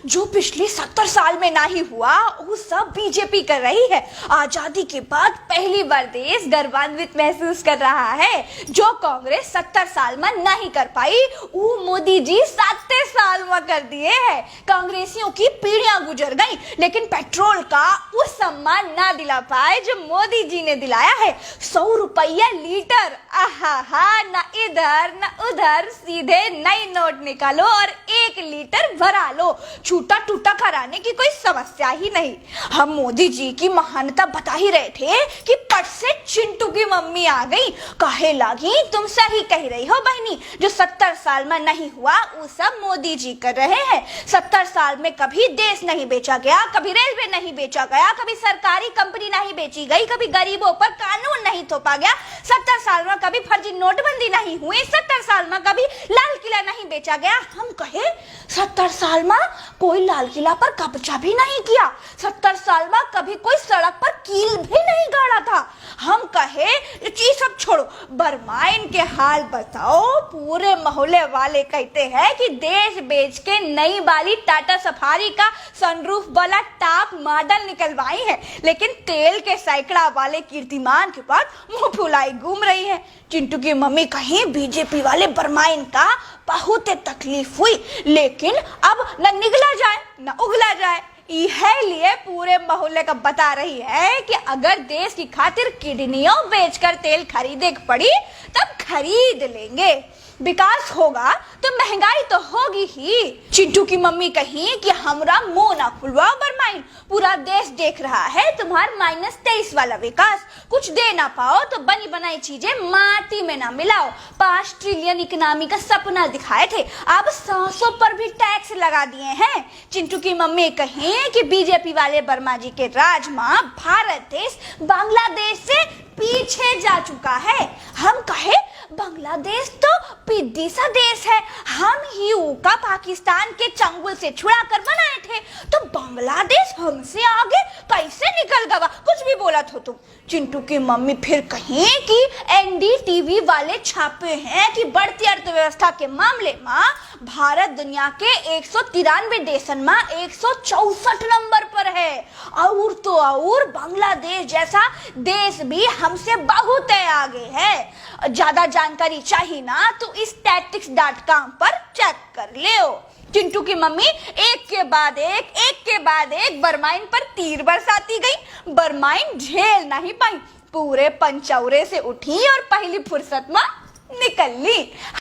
जो पिछले 70 साल में ना ही हुआ वो सब बीजेपी कर रही है। आजादी के बाद पहली बार देश गर्वान्वित महसूस कर रहा है। जो कांग्रेस 70 साल में नहीं कर पाई वो मोदी जी 7 साल में कर दिए हैं। कांग्रेसियों की पीढ़ियां गुजर गई लेकिन पेट्रोल का वो सम्मान ना दिला पाए जो मोदी जी ने दिलाया है। 100 रुपया लीटर, आहा, ना इधर ना उधर, सीधे नई नोट निकालो और 1 लीटर भरा लो। छूटा टूटा कराने की कोई समस्या ही नहीं। हम मोदी जी की महानता बता ही रहे थे कि पट से चिंटू की मम्मी आ गई। कहे लगी तुम सही कह रही हो बहनी, जो 70 साल में नहीं हुआ वो सब मोदी जी कर रहे हैं। 70 साल में कभी देश नहीं बेचा गया, कभी रेलवे नहीं बेचा गया, कभी सरकारी कंपनी नहीं बेची गई, कभी गरीबों पर कानून नहीं थोपा गया। 70 साल में कभी फर्जी नोटबंदी नहीं हुई, 70 साल में कभी लाल किला नहीं बेचा गया। हम कहे 70 साल में कोई लाल किला पर कब्जा भी नहीं किया, 70 साल में कभी कोई सड़क पर कील भी नहीं गाड़ा था। हम कहे ये सब छोड़ो, बरमाइन के हाल बताओ। पूरे मोहल्ले वाले कहते हैं कि देश बेच के नई वाली टाटा सफारी का सनरूफ वाला टॉप मॉडल निकलवाई है, लेकिन तेल के सैकड़ा वाले कीर्तिमान के बाद मुंह फुलाई घूम रही है। चिंटू की मम्मी कहीं बीजेपी वाले बरमाइन का बहुत तकलीफ हुई, लेकिन अब न निगला जाए न उगला जाए। यह लिए पूरे मोहल्ले का बता रही है कि अगर देश की खातिर किडनियों बेचकर तेल खरीदे पड़ी तब खरीद लेंगे। विकास होगा तो महंगाई तो होगी ही। चिंटू की मम्मी कही कि हमरा मुंह ना खुलवाओ बरमाइन, पूरा देश देख रहा है तुम्हार -23 वाला विकास। कुछ दे ना पाओ तो बनी बनाई चीजें माटी में ना मिलाओ। 5 ट्रिलियन इकोनॉमी का सपना दिखाए थे, अब सांसों पर भी टैक्स लगा दिए हैं। चिंटू की मम्मी कही कि बीजेपी वाले वर्मा जी के राज में भारत देश बांग्लादेश से पीछे जा चुका है। हम कहे बांग्लादेश तो पिद्दी सा देश है, हम ही का पाकिस्तान के चंगुल से छुड़ा कर बनाए थे, तो बांग्लादेश हमसे आगे कैसे निकल गया? कुछ भी बोला तो तुम। चिंटू की मम्मी फिर कहीं कि एनडीटीवी वाले छापे हैं कि बढ़ती अर्थव्यवस्था के मामले में भारत दुनिया के 193 देशन में 164 नंबर पर है, और तो और बांग्लादेश जैसा देश भी हमसे बहुत आगे है। ज्यादा जानकारी चाहिए ना तो statistics.com पर चेक कर ले। चिंटू की मम्मी एक के बाद एक बरमाइन पर तीर बरसाती गई। बरमाइन झेल नहीं पाई, पूरे पंचौरे से उठी और पहली फुर्सत में निकल ली।